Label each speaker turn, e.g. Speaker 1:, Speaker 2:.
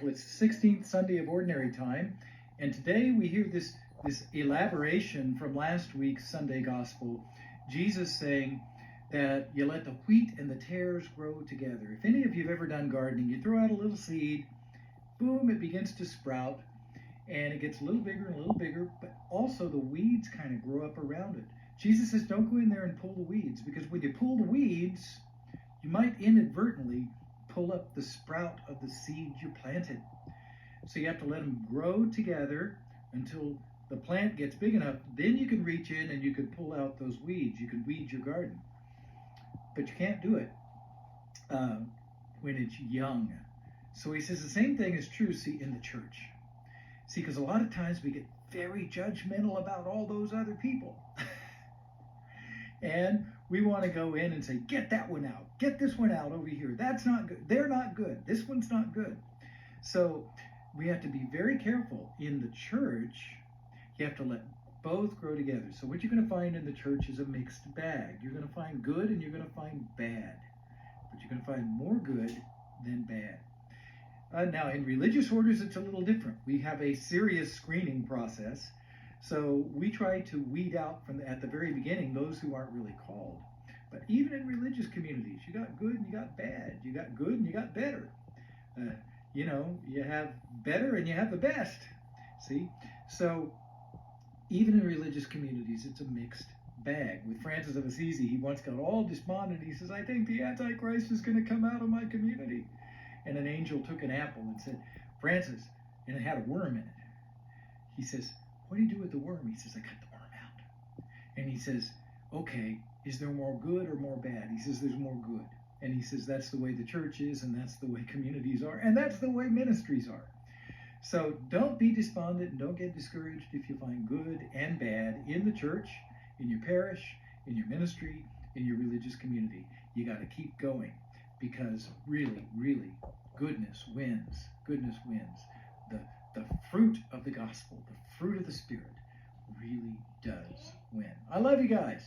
Speaker 1: It's the 16th Sunday of Ordinary Time, and today we hear this elaboration from last week's Sunday Gospel. Jesus saying that you let the wheat and the tares grow together. If any of you have ever done gardening, you throw out a little seed, boom, it begins to sprout, and it gets a little bigger and a little bigger, but also the weeds kind of grow up around it. Jesus says don't go in there and pull the weeds, because when you pull the weeds, you might inadvertently pull up the sprout of the seed you planted. So you have to let them grow together until the plant gets big enough. Then you can reach in and you can pull out those weeds. You can weed your garden. But you can't do it when it's young. So he says the same thing is true, see, in the church. See, because a lot of times we get very judgmental about all those other people. And we want to go in and say, get that one out. Get this one out over here. That's not good. They're not good. This one's not good. So we have to be very careful. In the church, you have to let both grow together. So what you're going to find in the church is a mixed bag. You're going to find good and you're going to find bad. But you're going to find more good than bad. Now, in religious orders, it's a little different. We have a serious screening process. So we try to weed out at the very beginning those who aren't really called. But even in religious communities, you got good and you got bad. You got good and you got better. You have better and you have the best. See? So even in religious communities, it's a mixed bag. With Francis of Assisi, he once got all despondent. He says, I think the Antichrist is going to come out of my community. And an angel took an apple and said, Francis, and it had a worm in it. He says, what do you do with the worm? He says, I cut the worm out. And he says, okay, is there more good or more bad? He says, there's more good. And he says, that's the way the church is, and that's the way communities are, and that's the way ministries are. So don't be despondent and don't get discouraged if you find good and bad in the church, in your parish, in your ministry, in your religious community. You got to keep going, because really, really, goodness wins. Goodness wins. The fruit of the gospel, the fruit of the Spirit, really does win. I love you guys.